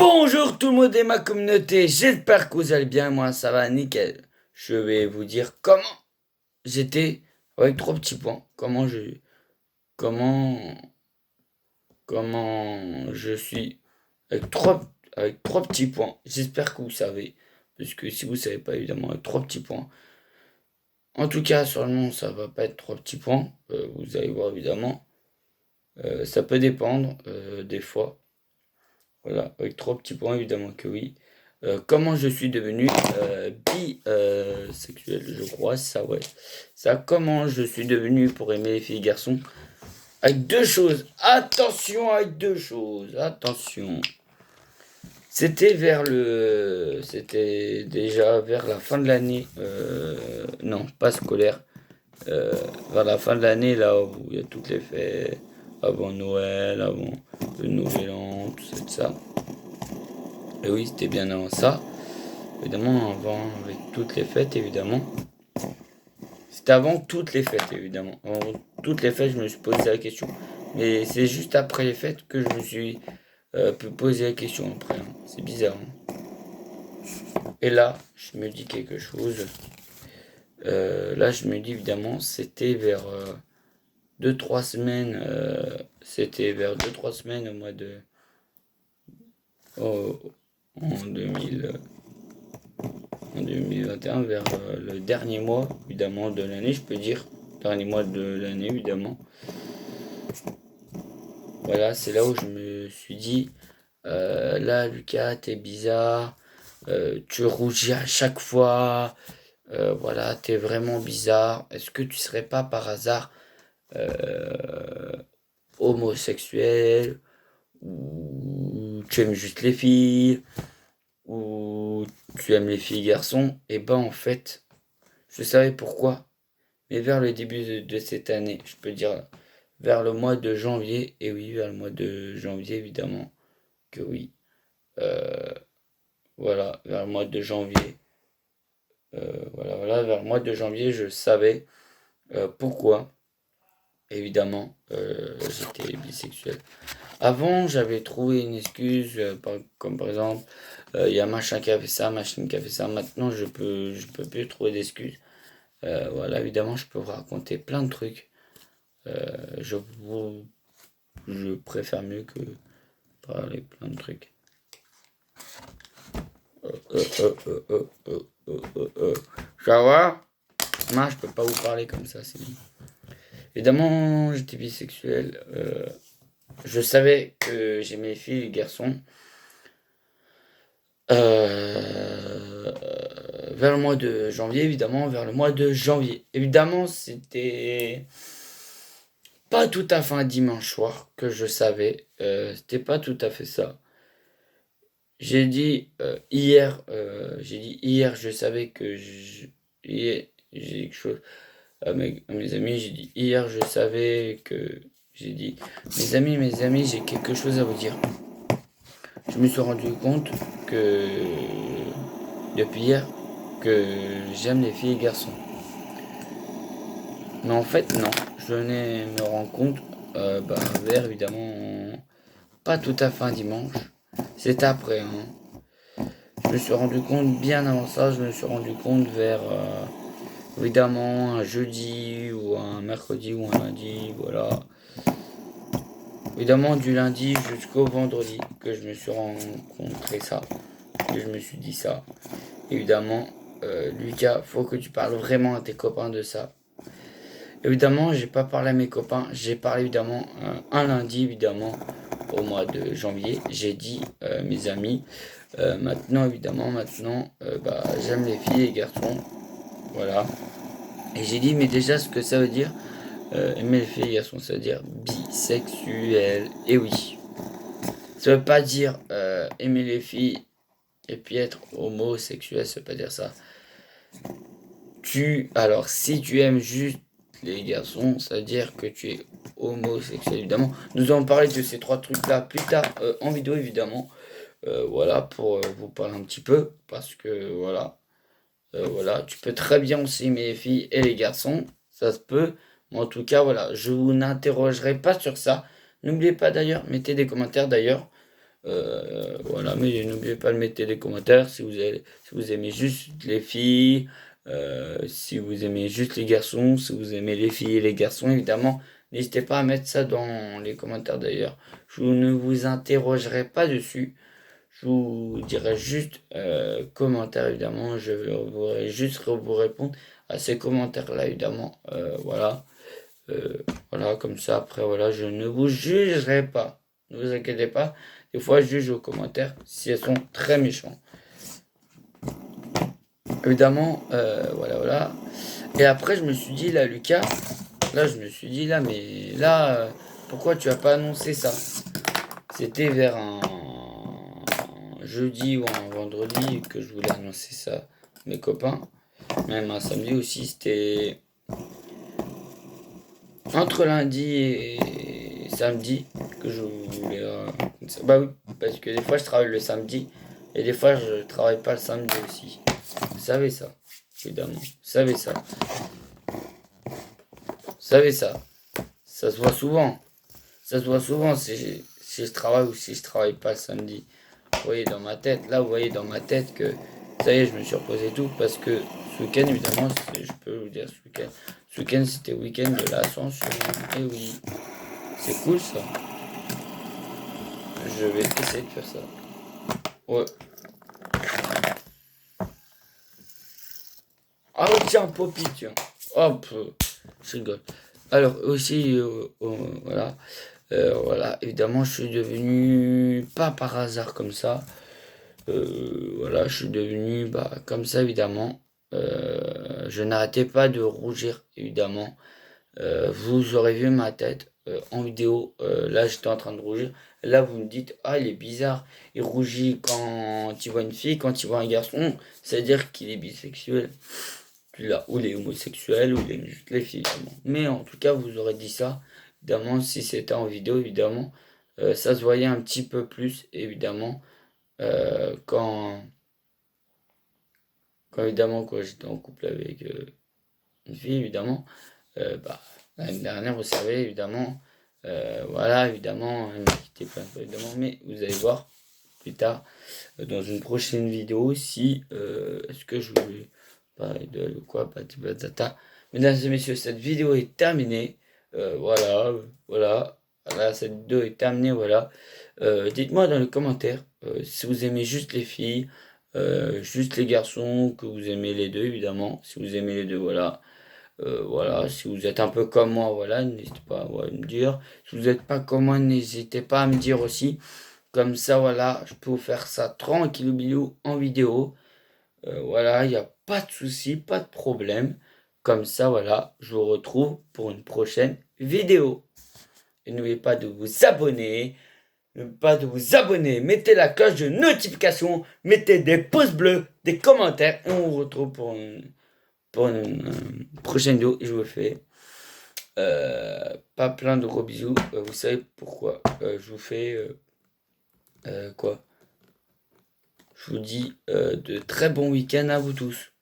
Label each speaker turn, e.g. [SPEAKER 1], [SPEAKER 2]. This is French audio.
[SPEAKER 1] Bonjour tout le monde et ma communauté, j'espère que vous allez bien, moi ça va nickel. Je vais vous dire comment j'étais avec trois petits points, comment, comment je suis avec trois petits points. J'espère que vous savez, parce que si vous savez pas évidemment avec trois petits points. En tout cas sur le nom ça va pas être trois petits points, vous allez voir évidemment. Ça peut dépendre des fois. Voilà, avec trois petits points, évidemment que oui. Comment je suis devenu bisexuel, je crois, ça, ouais. Ça, comment je suis devenu pour aimer les filles et garçons. Avec deux choses. Attention, avec deux choses. Attention. C'était déjà vers la fin de l'année. Non, pas scolaire. Vers la fin de l'année, là où il y a toutes les fêtes. Avant Noël, avant le Nouvel An, tout ça. Et oui, c'était bien avant ça. Évidemment, avant, avec toutes les fêtes, évidemment. C'était avant toutes les fêtes, évidemment. Avant toutes les fêtes, je me suis posé la question. Mais c'est juste après les fêtes que je me suis pu poser la question après. Hein. C'est bizarre. Hein. Et là, je me dis quelque chose. Là, je me dis, évidemment, c'était vers 2-3 semaines. C'était vers 2-3 semaines au mois de... en 2021, vers le dernier mois, évidemment, de l'année, je peux dire. Dernier mois de l'année, évidemment. Voilà, c'est là où je me suis dit, là, Lucas, t'es bizarre, tu rougis à chaque fois, voilà, t'es vraiment bizarre. Est-ce que tu serais pas par hasard homosexuel, ou tu aimes juste les filles, ou tu aimes les filles et garçons? Et ben en fait, je savais pourquoi. Mais vers le début de cette année, je peux dire vers le mois de janvier, et oui, vers le mois de janvier, évidemment, que oui. Euh, voilà, vers le mois de janvier. Voilà, vers le mois de janvier, je savais pourquoi. Évidemment, j'étais bisexuel. Avant, j'avais trouvé une excuse, comme par exemple, il y a machin qui a fait ça, machin qui a fait ça. Maintenant, je peux plus trouver d'excuses. Voilà, évidemment, je peux vous raconter plein de trucs. Je, je préfère mieux que parler plein de trucs. Ça va? Non, je peux pas vous parler comme ça, c'est bon. Évidemment, j'étais bisexuel. Je savais que j'aimais les filles et les garçons. Vers le mois de janvier, évidemment, vers le mois de janvier. Évidemment, c'était pas tout à fait un dimanche soir que je savais. C'était pas tout à fait ça. J'ai dit hier, je savais que hier, j'ai dit quelque chose à mes amis. J'ai dit hier, je savais que j'ai dit mes amis, j'ai quelque chose à vous dire. Je me suis rendu compte que depuis hier que j'aime les filles et garçons. Mais en fait, non. Je venais me rendre compte vers évidemment pas tout à fait un dimanche. C'est après. Hein. Je me suis rendu compte bien avant ça. Je me suis rendu compte vers évidemment un jeudi ou un mercredi ou un lundi. Voilà. Évidemment du lundi jusqu'au vendredi que je me suis rencontré ça. Que je me suis dit ça. Évidemment, Lucas, faut que tu parles vraiment à tes copains de ça. Évidemment, j'ai pas parlé à mes copains. J'ai parlé évidemment un lundi, évidemment, au mois de janvier. J'ai dit mes amis. Maintenant, j'aime les filles et les garçons. Voilà. Et j'ai dit, mais déjà, ce que ça veut dire, aimer les filles et les garçons, ça veut dire bisexuel. Et oui. Ça veut pas dire aimer les filles et puis être homosexuel, ça veut pas dire ça. Alors, si tu aimes juste les garçons, ça veut dire que tu es homosexuel, évidemment. Nous allons parler de ces trois trucs-là plus tard en vidéo, évidemment. Voilà, pour vous parler un petit peu, parce que voilà, tu peux très bien aussi aimer les filles et les garçons, ça se peut. Mais en tout cas, voilà, je vous n'interrogerai pas sur ça. N'oubliez pas d'ailleurs, mettez des commentaires d'ailleurs. Voilà, mais n'oubliez pas de mettre des commentaires si vous aimez juste les filles, si vous aimez juste les garçons, si vous aimez les filles et les garçons, évidemment. N'hésitez pas à mettre ça dans les commentaires d'ailleurs. Je ne vous interrogerai pas dessus. Je vous dirai juste commentaires évidemment. Je vais juste vous répondre à ces commentaires-là évidemment. Voilà. Voilà, comme ça après voilà, je ne vous jugerai pas. Ne vous inquiétez pas. Des fois, je juge aux commentaires si elles sont très méchantes. Évidemment, voilà. Et après, je me suis dit, là, Lucas, là, je me suis dit, là, mais là, pourquoi tu as pas annoncé ça? C'était vers un jeudi ou un vendredi que je voulais annoncer ça à mes copains. Même un samedi aussi, c'était entre lundi et samedi que je voulais ça. Bah oui, parce que des fois je travaille le samedi et des fois je travaille pas le samedi aussi. Vous savez ça, évidemment. Vous savez ça. Vous savez ça. Ça se voit souvent. Ça se voit souvent si je travaille ou si je travaille pas le samedi. Vous voyez dans ma tête, là vous voyez dans ma tête que ça y est, je me suis reposé tout parce que ce week-end, évidemment, je peux vous dire ce week-end c'était le week-end de l'ascension. Et oui, c'est cool ça. Je vais essayer de faire ça. Ouais. Ah oui, tiens, Poppy, tiens. Hop, je rigole. Alors aussi, voilà. Voilà, évidemment, je suis devenu, pas par hasard comme ça, voilà, je suis devenu bah, comme ça, évidemment. Je n'arrêtais pas de rougir, évidemment. Vous aurez vu ma tête en vidéo. Là, j'étais en train de rougir. Là, vous me dites, ah, il est bizarre. Il rougit quand il voit une fille, quand il voit un garçon. C'est-à-dire qu'il est bisexuel. Là, ou il est homosexuel, ou il aime juste les filles, évidemment. Mais en tout cas, vous aurez dit ça. Évidemment, si c'était en vidéo, évidemment, ça se voyait un petit peu plus, évidemment, quand évidemment, quand j'étais en couple avec une fille, évidemment. Bah, l'année dernière, vous savez, évidemment, voilà, évidemment, elle m'a quitté plein de fois, évidemment, mais vous allez voir plus tard, dans une prochaine vidéo, si, est-ce que je voulais parler de elle ou quoi, patata. Mesdames et messieurs, cette vidéo est terminée, voilà, cette vidéo est terminée, voilà. Dites-moi dans les commentaires, si vous aimez juste les filles, juste les garçons, que vous aimez les deux, évidemment, si vous aimez les deux, voilà. Voilà, si vous êtes un peu comme moi, voilà, n'hésitez pas à me dire. Si vous n'êtes pas comme moi, n'hésitez pas à me dire aussi. Comme ça, voilà, je peux vous faire ça tranquille bilou en vidéo. Voilà, il n'y a pas de souci, pas de problème. Comme ça, voilà, je vous retrouve pour une prochaine vidéo. Et n'oubliez pas de vous abonner. N'oubliez pas de vous abonner. Mettez la cloche de notification. Mettez des pouces bleus, des commentaires. Et on vous retrouve pour une prochaine vidéo. Et je vous fais pas plein de gros bisous. Vous savez pourquoi. Je vous fais quoi? Je vous dis de très bons week-ends à vous tous.